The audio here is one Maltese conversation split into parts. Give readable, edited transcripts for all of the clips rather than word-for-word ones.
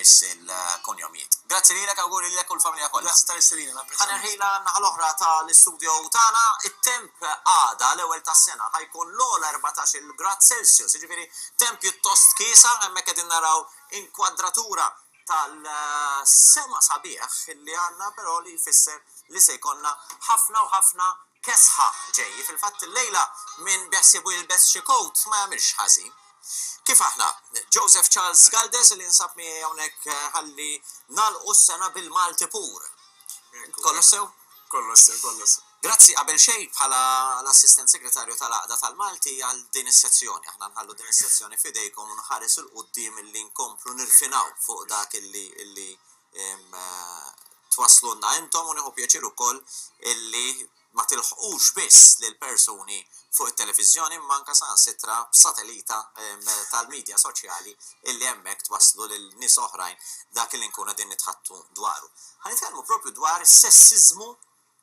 biss il-konjomijiet. Grazzi lilek, awguri lilek u l-familja kollha. Grazzi tal-istrina. Ħanerħila naħa l-oħra tal-istudio tagħna, it-temp għada l-ewwel tas-sena ħajkun l-ogħla 14 grad Celsius, jiġifieri temp pjuttost kiesa, hemmhekk qegħdin naraw inkwadratura tal-sema sabiħ li għandna però li jfisser li se jkollna ħafna u ħafna kesħa ġejji. Fil-fatt il-lejla minn beħsiebu jilbes xi coat ma jagħmilx ħażin. Kif aħna, Joseph Charles Galdes li nsab mi hawnhekk ħalli nagħlqu s-sena bil-Malti pur. Kollu sew? Kollu sew. Grazzi qabel xejn bħala l-Assistent Segretarju tal-Għaqda tal-Malti għal din is-sezzjoni. Aħna nħallu din is-sezzjoni f'idejkom u nħares il-qudiem illi nkomplu nirfinaw fuq dak illi twaslunna intom u nieħu pjaċir ukoll illi ma tilħqux biss lil persuni fuq it-televiżjoni manka saħansitra b'satellita tal-medja soċjali illi hemmhekk twaslu lil nies oħrajn dak li nkunu din nitħattu dwaru. Ħanitkellmu proprju dwar is-sessiżmu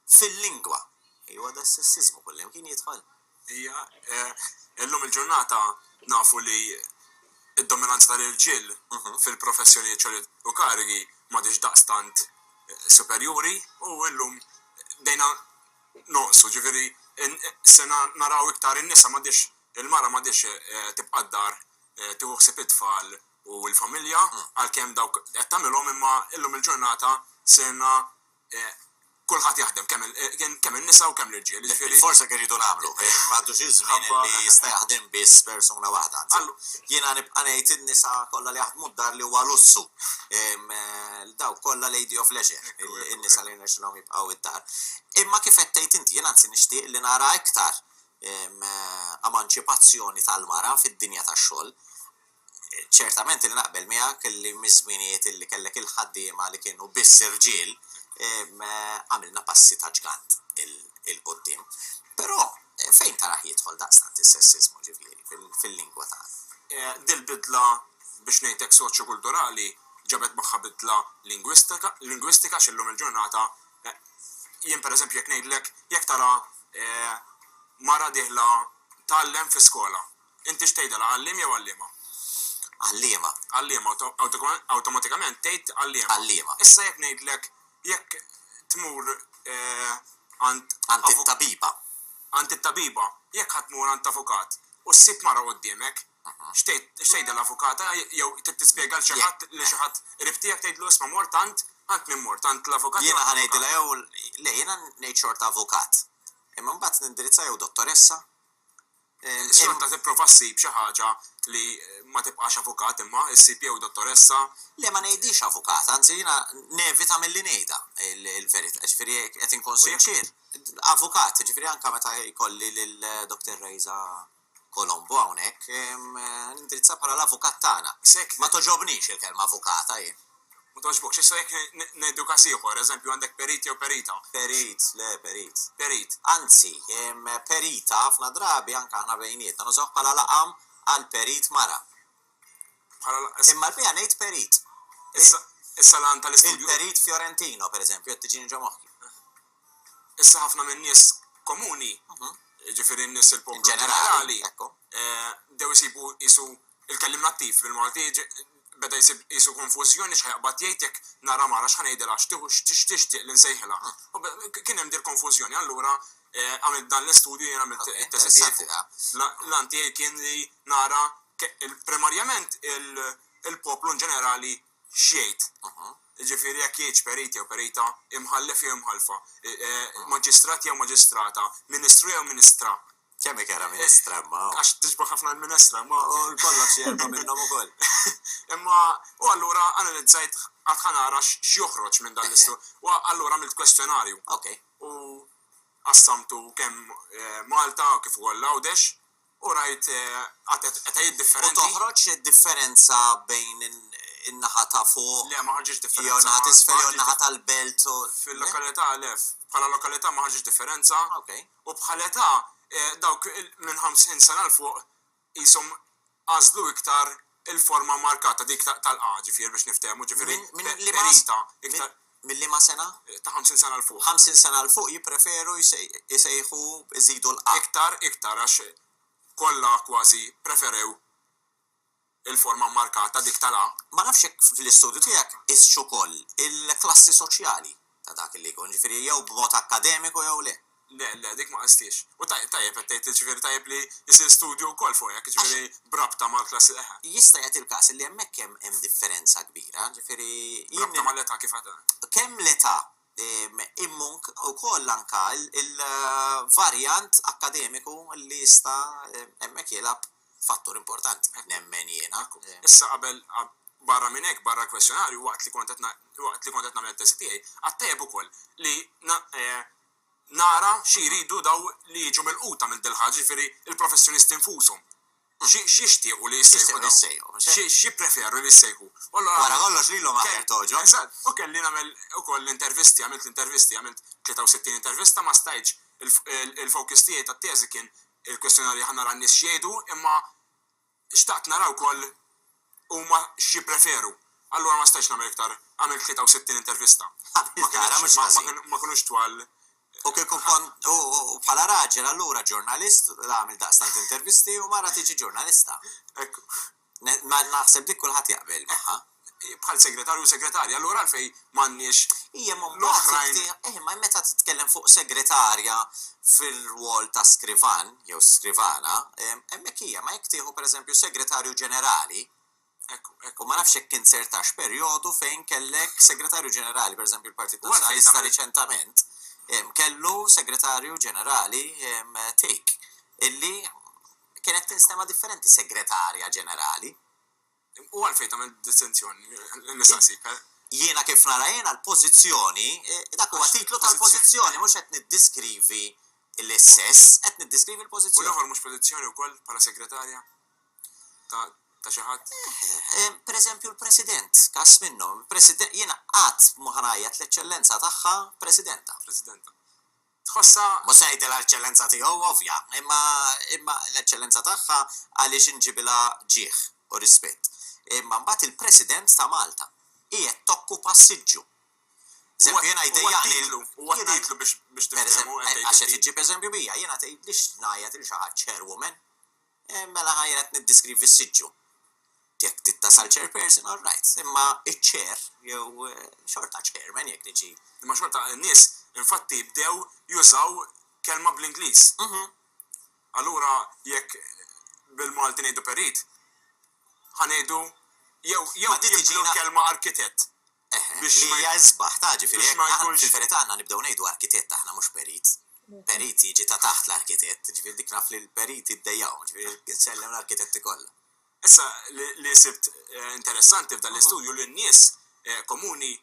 fil-lingwa. Ejwa da s-sessiżmu kullem kien jidħol. Hija illum il-ġurnata nafu li id-dominanza tal-irġiel fil-professjonijiet u karigi m'għadix daqstant superjuri u illum dejna noqsu, ġifieri sena naraw iktar in-nisa m'għadix il-mara m'għadix tibqa' d-dar tieħu ħsieb it-tfal u l-familja għalkemm dawk qed tagħmilhom imma illum il-ġurnata sena kulħadd jaħdem kemm in-nisa u kemm l-irġiel. Forse kien iridu nagħmlu, m'għadux iż-żmien li jista' jaħdem biss persuna waħda. Jiena nibqa' ngħid in-nisa kollha li jaħdmu d-dar li huwa lussu. Dawk kollha lady of leisure, in-nisa li nexxilhom jibqgħu id-dar. Imma kif qed tgħid inti jien anzi nixtieq li nara iktar emanċipazzjoni tal-mara fid-dinja tax-xogħol. Ċertament li naqbel miegħek li miż-żminijiet li kellek il-ħaddiema li kienu biss irġiel għamilna passi ta' ġgant il-qoddim. Però fejn taraħ jidħol daqstant is-sessiżmu ġifieri fil-lingwa tagħna? Dil-bidla biex ngħidlek soċjokulturali ġabet magħha bidla lingwistika x'illum il-ġurnata jien pereżempju jekk ngħidlek jekk tara mara dieħla tgħallem fi skola. Inti x'tgħidilha għalliem jew għalliema? Għalliema. Għalliema awtomatikament tgħid għalliema. Għalliema. Issa jekk ngħidlek jekk tmur għand it-tabiba. Għand it-tabiba, jekk ħatmur għand avukat u ssib mara quddiemek, x'tgħid l-avukata jew tispjega l xi ħadd qrib tiegħek tgħidlu isma' mort għand min mort għand l-avukat. Jiena ħanejdilha jew le jiena ngħid xorta avukat. Imma mbagħad nindirizza jew dottoressa. Xorta tipprova ssib xi ħaġa li ma tibqax avukat imma issib jew dottoressa. Le ma ngħidix avukat, anzi jiena nevita milli ngħidha il-verità, ġifieri qed inkun sinċir. Avukat, ġifieri anke meta jkolli lil Dr. Rejza Colombo hawnhekk, nindirizza bħala l-avukat tagħna. Ma toġobnix il-kelma avukata jien. Ma toġbokx, issa jekk ngħidu każ ieħor, eżempju għandek perit jew perita. Perit. Anzi, perita ħafna drabi anke aħna bejnietna nużaw bħala laqam għal perit mara. Imma l-bija ngħid perit. Issa lan tal-istudju. Il-perit Fiorentino, pereżempju, qed tiġini ġo moħħi. Issa ħafna minn nies komuni, ġifieri n-nies il-poplu ġenerali, dew isibu isu il-kellim nattiv bil-Malti beda jisu konfużjoni x'ħajqbad jgħid jekk nara mara x'ħanejdilha x'tixtieq li nsejħilha. Kien hemm dir konfużjoni, allura għamilt dan l-istudju jien għamilt it-test. L-anti kien li nara primarjament il-poplu ġenerali x'jgħid. Ġifieri jekk jgħid perit jew perita imħallef jew imħalfa, maġistrat jew maġistrata, ministru jew ministra. Kemm era ministra ma. Għax tiġbaħ ħafna l-ministra ma. Kollha xjerba minnhom ukoll. Imma u allura analizzajt għad ħanara x'joħroġ minn dan l-istudju. U allura għamilt kwestjonarju. U qassamtu kemm Malta u kif ukoll Għawdex u rajt qed differenti. U toħroġ id-differenza bejn in-naħa ta' fuq. Le ma ħarġitx differenza. Jew naħa t'isfel jew naħa tal-belt. Fil-lokalità lef. Bħala lokalità ma ħarġitx differenza. U bħal-età dawk minn 50 sena l-fuq jisom għażlu iktar il-forma markata dik tal-qa ġifier biex niftehmu ġifieri perita iktar. Mill-liema sena? Ta' 50 sena l-fuq. 50 sena l-fuq jippreferu jsejħu iżidu l-qa. Iktar għax kollha kważi preferew il-forma markata dik tal-A. Ma nafx hekk fl-istudju tiegħek issu wkoll il-klassi soċjali ta' dak li jkun, ġifieri jew b'mod akademiku jew le. Le, dik ma qastix. U tajjeb qed tgħid ġifieri tajjeb li jsir studju wkoll fuq hekk, ġifieri brabta mal-klassi eħe. Jista' jagħti il-każ li hemmhekk hemm differenza kbira, ġifieri brabta mal-età kif għadha. Kemm l-età immunk ukoll anke il-varjant akademiku li jista' hemmhekk jilgħab fattur importanti, nemmen jiena. Issa qabel barra minn hekk, barra l-kwestjonarju, waqt li kont qed nagħmel it-test tiegħi, għattejjeb ukoll li nara xi jridu daw li jiġu mill-quta minn dil-ħaġa, ġifieri il-professjonisti infushom. X'ixtiequ li jissejħu? Xi preferu li jissejħu? Wara kollox lilhom aħjar toġo. Eżatt, u kelli nagħmel ukoll l-intervisti, għamilt 63 intervista ma stajtx il-focus tiegħi tat-teżi kien il-kwestjonarji ħa nara n-nies x'jgħidu, imma xtaqt naraw ukoll huma xi preferu. Allura ma stajtx nagħmel iktar, għamilt 63 intervista. Ma kinux twal. U kieku bħala raġel allura ġurnalist għamil daqstant intervisti u mara tiġi ġurnalista. Ekku. Ma naħseb dik kulħadd jaqbel magħha. Bħal segretarja, allura għalfejn m'għandniex l-oħrajn. Ma meta titkellem fuq segretarja fil-rwol ta' skrivan jew skrivana, hemmhekk hija ma jekk tieħu pereżempju segretarju ġenerali. Ekku, ma nafx hekk insertax perjodu fejn kellek segretarju ġenerali, pereżempju il-Partit Nazzjonalista riċentament kellu segretarju ġenerali take, illi kienet tinstema differenti segretarja ġenerali. U għalfejn tagħmel distinzjoni, nistaqsik. Jiena kif nara jiena l-pożizzjoni, dak huwa titlu tal-pożizzjoni, mhux qed niddiskrivi l-istess, qed niddiskrivi l-pożizzjoni. U l-oħra mhux pożizzjoni wkoll bħala segretarja ta' xi ħadd? Pereżempju l-President, każ minnhom, jiena qatt muħanajjat l-eċċellenza tagħha Presidenta. Tħossa mhux ngħid l-eċċellenza tiegħu ovvja, imma l-eċċellenza tagħha għaliex inġibilha ġieħ u rispett. Imma mbagħad il-President ta' Malta qiegħed tokkupa s-siġġu. Huwa titlu biex tifhmu għax qed tiġi pereżempju bija, jiena tgħidlix ngħajjed il xi ħadd chairwoman. Mela ħajret niddiskrivi s-siġġu. Jekk tittasal chairperson, all right. Imma iċ-chair, jew xorta chairman jekk niġi. Imma xorta n-nies infatti bdew jużaw kelma bl-Ingliż. Allura jekk bil-Malti ngħidu perit, ħanejdu jew jibdlu kelma arkitett. Biex li jazbaħ ta' ġifieri fil-verità għandna nibdew ngħidu arkitett aħna mhux perit. Perit jiġi ta' taħt l-arkitett, ġifieri dik naf li l-perit iddejjaw, ġifieri sellem l-arkitetti kollha. Issa li sibt interessanti f'dan l-istudju li n-nies komuni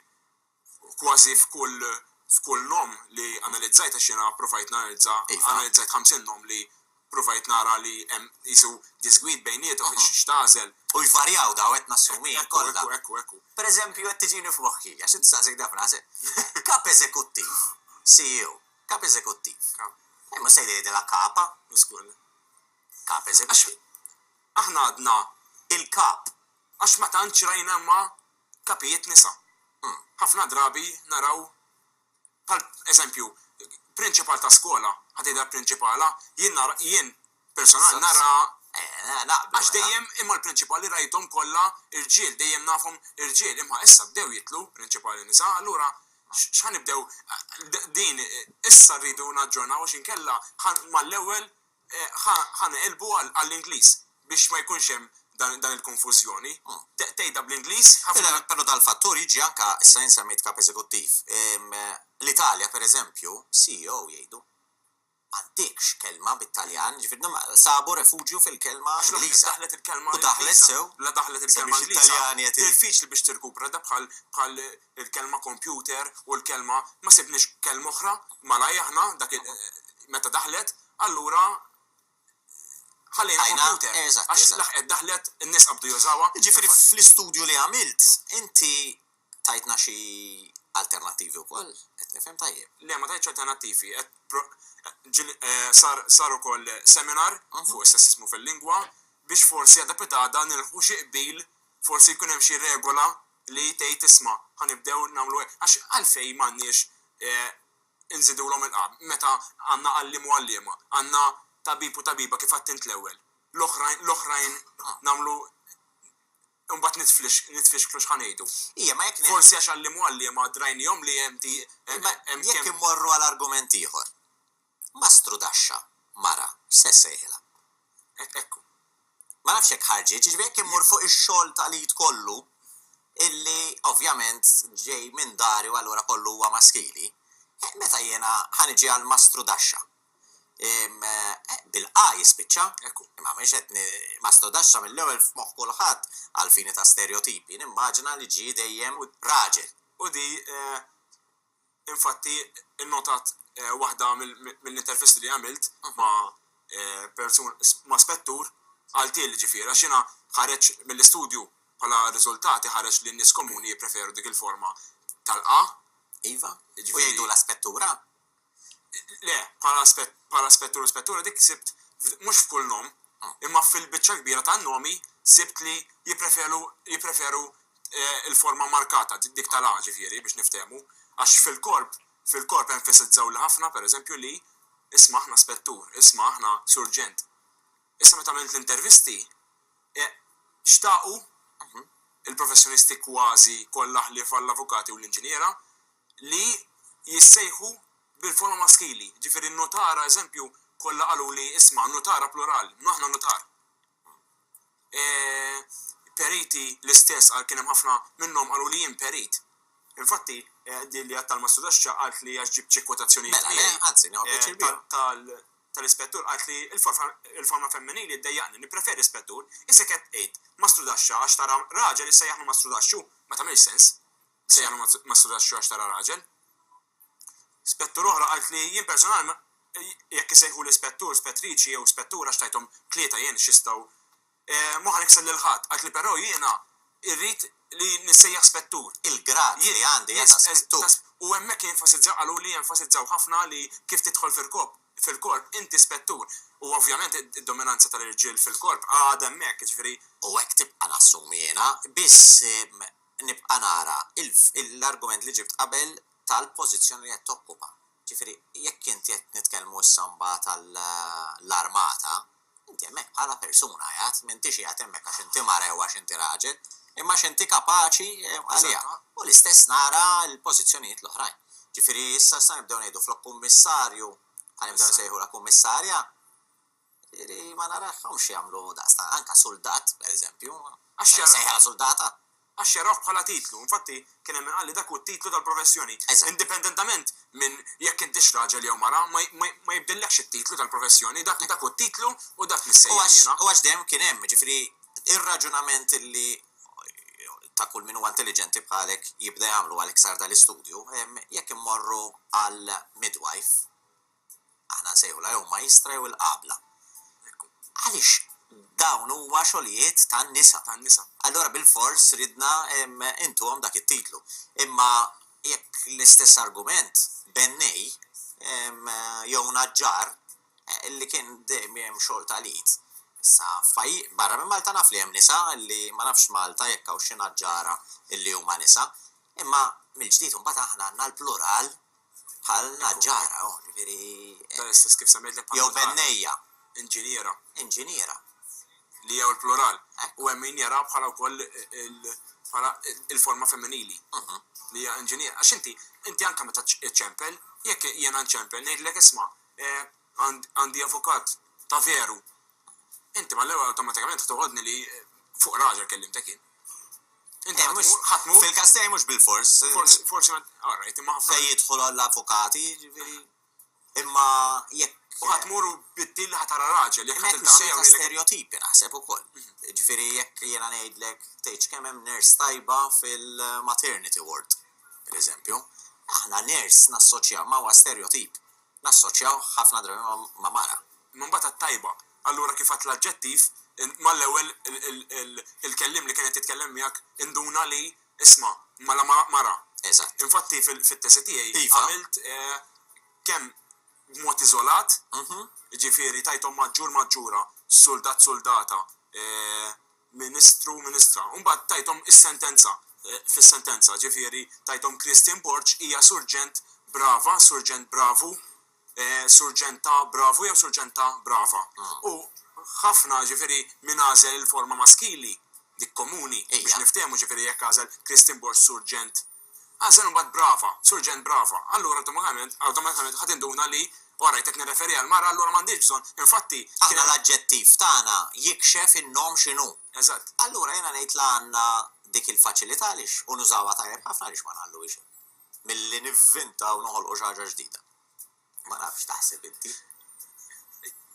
kważi f'kull nom li analizzajt għax jiena provajt analizzajt 50 nom li provajt nara li hemm jisu disgwid bejniethom biex x'tażel. U jvarjaw daw qed nassumih kollha. Ekku. Pereżempju qed tiġini f'moħħi, għax tistaqsik dafna kap eżekuttiv, CEO, kap eżekuttiv. Imma se jgħidilha kapa, żgur. Kap eżekuttiv. Aħna għadna il-kap. Għax ma tantx rajna ma kapijiet nisa. Ħafna drabi naraw, bħal eżempju, prinċipal ta' skola, ħadida prinċipala, jien personal nara għax dejjem imma l-prinċipali rajtom kollha irġiel, dejjem nafhom irġiel, imma issa bdew jitlu prinċipali nisa, allura x'ħanibdew din issa rridu naġġornaw għax inkella mal-ewwel ħanqelbu għall-Ingliż biex ma jkunx hemm dan il-konfużjoni. Tgħidha bl-Ingliż ħafna. Però dal-fattur jiġi anke issa insemmejt kap eżekuttiv. L-Italja pereżempju, CEO jgħidu m'għandekx kelma bit-Taljan, ġifieri sabu refuġju fil-kelma Ingliża. Daħlet il-kelma u daħlet sew. La daħlet il-kelma Ingliża. Diffiċli biex tirkupra bħal il-kelma computer u l-kelma ma sibniex kelma oħra malajja aħna dak meta daħlet, allura ħallejna computer, għax laħqet daħlet n-nies qabdu jużawha. Ġifieri fl-istudju li għamilt, inti tajtna xi alternattivi wkoll, qed nifhem tajjeb. Le ma tajtx alternattivi, sar ukoll seminar fuq is-sessismu fil-lingwa biex forsi adapetada nilħu xi qbil, forsi jkun hemm xi regola li tgħid isma' ħanibdew nagħmlu għax għalfejn m'għandniex inżidulhom il-qab. Meta għandna għallim u għalliema, għandna tabib u tabiba kif għattint l-ewwel. L-oħrajn nagħmlu Mbagħad nitfixklu x'ħanejdu. Ija, ma jekk Forsi għax għallimhom drajnihom li hemm jekk immorru għal argument ieħor. Mastru Daxxa, mara, sejħla. Ekku. Ma nafx hekk ħarġiet, ġifieri jekk immur fuq ix-xogħol tal-id kollu, illi ovvjament ġej minn dari u allura kollu huwa maskili, meta jiena ħaniġi għal Mastru Daxxa. Bil-qa jispiċċa, imma mhix qed Mastru Daxxa mill-ewwel f'moħħ kulħadd għal fini ta' stereotipi, nimmaġina li ġie dejjem raġel. U di infatti innotat waħda mill-intervisti li għamilt ma' spettur għaltiel ġifieri għax jiena ħareġ mill-istudju bħala riżultati ħareġ li n-nies komuni jippreferu dik il-forma tal-qa. Iva, u jgħidu l-aspettura? Le, bħala spettura dik sibt mhux f'kull nom, imma fil-biċċa kbira tan-nomi sibt li jippreferu il-forma markata dik tal-qa ġifieri biex niftehmu, għax fil-korp enfasizzaw li ħafna pereżempju li isma' aħna spettur, isma' aħna surġent. Issa meta għamilt l-intervisti xtaqu il-professjonisti kważi kollha ħlief għall-avukati u l-inġiniera li jissejħu bil-forma maskili. Ġifieri n-notara eżempju kollha qalu li isma' notara plurali, aħna notar. Periti l-istess għal kien hemm ħafna minnhom qalu li jien perit. Infatti di li għatta l-Mastru Daxxa qalt li għax ġib ċekwotazzjonijiet tal-ispettur qalt li il-forma femminili ddejjaqni, nippreferi ispettur, issa qed qgħid Mastru Daxxa għax tara raġel issejjaħlu Mastru Daxxu, ma tagħmilx sens. Sejjaħlu Mastru Daxxu għax tara raġel. Spettur oħra qalt li jien personal jekk isejħu l-ispettur, spettriċi jew spettura għax tajthom tlieta jien x'jistgħu ma ħaniksel lil ħadd, qalt li però jiena irrid li nissejjaħ spettur. Il-grad li għandi jeta spettur. U hemmhekk jenfasizzaw qalu li jenfasizzaw ħafna li kif tidħol fil-korp inti spettur. U ovvjament id-dominanza tal-irġiel fil-korp għadha hemmhekk, ġifieri. U hekk tibqa' nassumi jiena biss nibqa' nara l-argument li ġibt qabel tal-pożizzjoni li qed tokkupa. Ġifieri jekk inti qed nitkellmu issa mbagħad tal-armata, inti hemmhekk bħala persuna jgħid m'intix qiegħed hemmhekk għax inti mara jew għax inti raġel, imma x'inti kapaċi għaliha. U l-istess nara l-pożizzjonijiet l-oħrajn. Ġifieri issa nibdew ngħidu flok-kummissarju, ħanibdew nsejħula kummissarja, ma narahomx jagħmlu daqstan, anke soldat pereżempju, sejħa soldata. Għax jarawh bħala titlu, infatti kien hemm qal li dak hu t-titlu tal-professjoni. Indipendentament minn jekk intix raġel jew mara, ma jibdillekx it-titlu tal-professjoni, dak hu t-titlu u dak nissejjaħ jiena. U għax dejjem kien hemm, ġifieri ir-raġunament li ta' kull min huwa intelligenti bħalek jibda jagħmlu għalek sar dal-istudju, jekk immorru għal midwife, aħna nsejħula jew maestra jew il-qabla. Għaliex dawn huwa xogħlijiet tan-nisa. Allura bil-fors ridna intuhom dak it-titlu. Imma jekk l-istess argument bennej jew naġġar li kien dejjem hemm xogħol tal-id. Issa barra minn Malta naf li hemm nisa li ma nafx Malta jekk hawn xi naġġara illi huma nisa, imma mill-ġdid imbagħad aħna għandna l-plural bħal naġġara, l-istess kif semmejtlek jew bennejja. Inġiniera. Li jew il-plural. U hemm min jara bħala wkoll il-forma femminili. Li hija inġiniera. Għax inti anke meta ċempel, jekk jiena nċempel ngħidlek isma' għandi avukat ta' veru. Inti mal-ewwel awtomatikament toħodni li fuq raġel kellimtek jien. Inti ħatmu fil-każ tiegħi mhux bil-fors. Forsi alright, imma ħafna jidħlu l-avukati, ġifieri. Imma jekk u ħatmuru bit-til ħatara raġel, jekk ħatiltaqgħu stereotipi naħseb ukoll. Ġifieri jekk jiena ngħidlek tgħid kemm hemm nurse tajba fil-maternity ward, pereżempju, aħna nurse nassoċjaw ma' huwa stereotip. Nassoċjaw ħafna drabi ma' mara. Imma mbagħad tajba, allura kif għad l-aġġettiv mal-ewwel il-kellim li kienet titkellem miegħek induna li isma' mala mara. Eżatt. Infatti fit-tesi tiegħi għamilt kemm b'mod iżolat, ġifieri tajthom maġġura, soldata, ministra. U mbagħad tajthom is-sentenza, fis-sentenza, ġifieri tajthom Christine Borch hija surġent brava, surġent bravu, surġenta bravu jew surġenta brava. U ħafna ġifieri min għażel il-forma maskili dik komuni biex niftehmu ġifieri jekk għażel Kristin Borst surġent. Għażel mbagħad brava, surġent brava. Allura awtomatikament ħadd induna li wara qed nirreferi għal mara allura m'għandix bżonn. Infatti aħna l-aġġettiv tagħna jikxef in-nom x'inhu. Eżatt. Allura jiena ngħid la għandna dik il-faċilità għaliex u nużawha tajjeb ħafna għaliex ma nagħmluhiex. Milli nivvintaw noħolqu xi ħaġa ġdida. Ma nafx taħseb inti.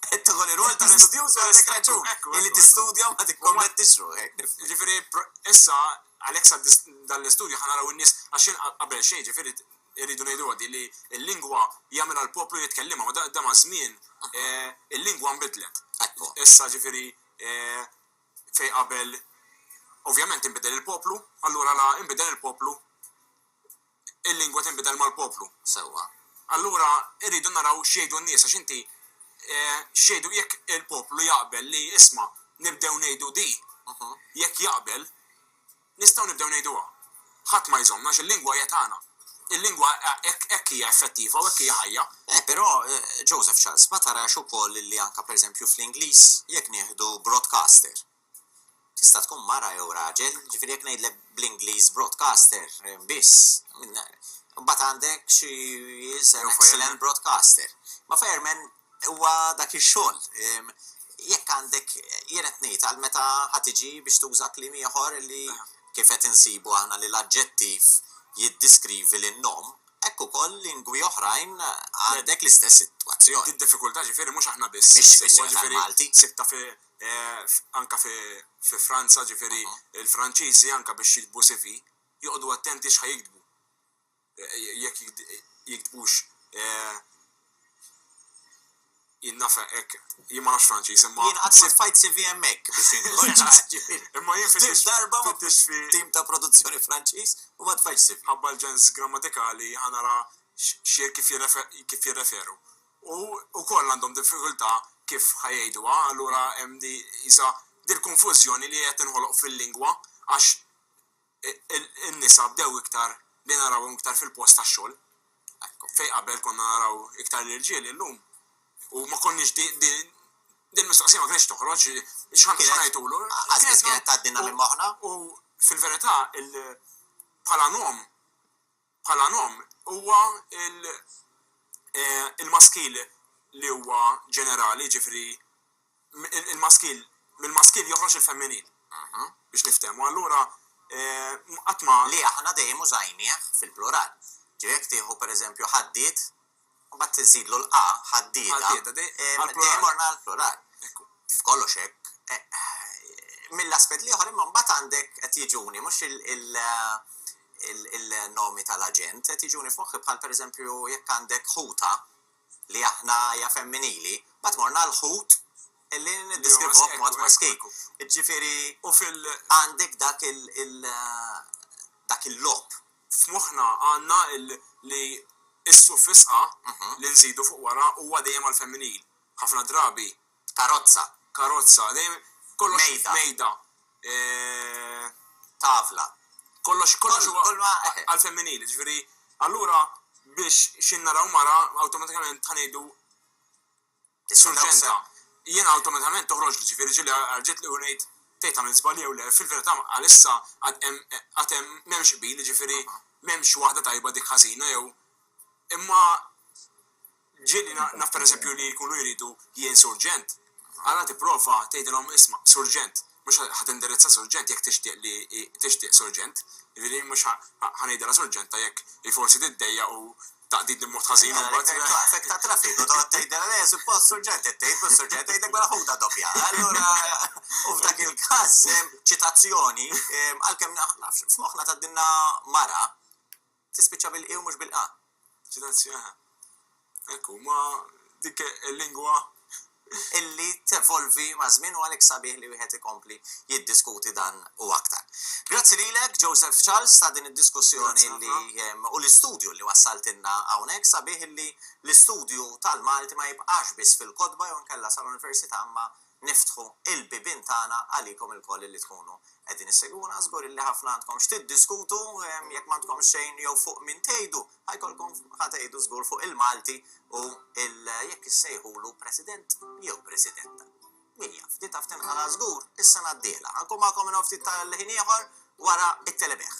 Qed tieħol ir-rol ta' studju u għandek raġun. Illi tistudja ma tikkommettix ruħek. Ġifieri issa għalhekk dal-istudju ħanaraw in-nies għax qabel xejn ġifieri irridu ngħidu għadi li l-lingwa jagħmilha l-poplu jitkellimha ma da ma' żmien il-lingwa nbidlet. Issa ġifieri fejn qabel ovvjament inbidel il-poplu, allura la inbidel il-poplu il-lingwa tinbidel mal-poplu. Sewwa. Allura irridu naraw x'jgħidu n-nies għax inti x'jgħidu jekk il-poplu jaqbel li isma' nibdew ngħidu di, jekk jaqbel nistgħu nibdew ngħiduha. Ħadd ma jżommna il-lingwa hija tagħna. Il-lingwa hekk hija effettiva u hekk hija ħajja. Però Joseph Charles ma tarax ukoll li anke pereżempju fl-Ingliż jekk nieħdu broadcaster. Tista' tkun mara jew raġel, ġifieri jekk ngħidlek bl-Ingliż broadcaster biss. Mbagħad għandek xi is an excellent broadcaster. Ma fireman huwa dak ix-xogħol. Jekk għandek jien qed ngħid għal meta ħadd tiġi biex tuża kliem ieħor li kif qed insibu aħna li l-aġġettiv jiddiskrivi lin-nom, hekk ukoll lingwi oħrajn għandek l-istess sitwazzjoni. Id-diffikultà ġifieri mhux aħna biss. Malti. Sibta anke fi Franza ġifieri il-Franċiżi anke biex jiktbu CV joqogħdu attenti x'ħaj jiktbu. Jekk jiktbux jinnafa hekk jien ma nafx Franċiż imma jien qatt fajt CV hemmhekk biex imma jien fi darba ma tim ta' produzzjoni Franċiż u ma tfajt CV. Ħabba l-ġens grammatikali ħanara xier kif jirreferu. U wkoll għandhom diffikultà kif ħajjgħiduha, allura hemm di l-konfużjoni li qed inħoloq fil-lingwa għax in-nisa bdew iktar li narawhom iktar fil-post tax-xogħol. Fejn qabel konna naraw iktar l-irġiel illum. U ma konniex din mistoqsija ma kienx toħroġ x'ħanajtulu. Għażlis kienet tgħaddilna minn moħħna. U fil-verità bħala nom huwa il-maskil li huwa ġenerali, ġifri mill-maskil joħroġ il-femminil biex niftehmu. Allura qatt ma li aħna dejjem użajnieh fil-plural. Ġifieri tieħu pereżempju ħaddiet u mbagħad tiżidlu l-qa ħaddieda dejjem orna l-plural. F'kollox hekk mill-aspett li oħra imma mbagħad għandek qed jiġuni mhux il-nomi tal-aġent qed jiġuni f'moħħi bħal pereżempju jekk għandek ħuta li aħna hija femminili, mbagħad morna l-ħut illi niddeskrivuh b'mod maskil. Ġifieri u għandek dak il-lob. F'moħħna għandna li is-suffis li nżidu fuq wara huwa dejjem għall-femminil. Ħafna drabi karozza, dejjem kollox mejda. Tavla. Kollox għall-femminil, ġifieri allura biex xin naraw mara awtomatikament ħanejdu surġenta. Jien awtomatikament toħroġ li ġifieri ġieli għarġiet li u ngħid tgħid tagħmel żbalji jew le, fil-verità għalissa għad hemm m'hemmx qbil, ġifieri m'hemmx waħda tajba dik ħażina jew imma ġieli naf pereżempju li jkunu jridu jien surġent. Allura tipprova tgħidilhom isma' surġent, mhux ħadd indirizza surġent jekk tixtieq surġent. Ġifieri mhux ħanejdilha surġenta jekk forsi tiddejja u taqdid mod ħażin u mbagħad ta' traffiku tgħidilha le suppost surġent tgħid surġent tgħidlek wara ħuda doppja. Allura u f'dak il-każ ċitazzjoni għalkemm nafx f'moħħna tgħaddilna mara tispiċċa bil-qi u mhux bil-qa. Ċitazzjoni. Ekku ma dik il-lingwa illi tevolvi ma' żmien u għalhekk sabiħ li wieħed ikompli jiddiskuti dan u aktar. Grazzi lilek Joseph Charles ta' din id-diskussjoni li u l-istudju li wassaltilna hawnhekk sabiħ li l-istudju tal-Malti ma jibqax biss fil-kodba jew inkella sal-Università imma niftħu il-bibien tagħna għalikom ilkoll li tkunu qegħdin issegwuna żgur illi ħafna għandkom x'tiddiskutu jekk m'għandkom xejn jew fuq min tgħidu ħajkolkom ħatgħidu żgur fuq il-Malti u jekk issejħulu President jew Presidenta. Mija, ftit taf tinqala żgur is-sena d-dieħla. Ħankun magħkom minn ftit tal-ħin ieħor wara it-telebeħ.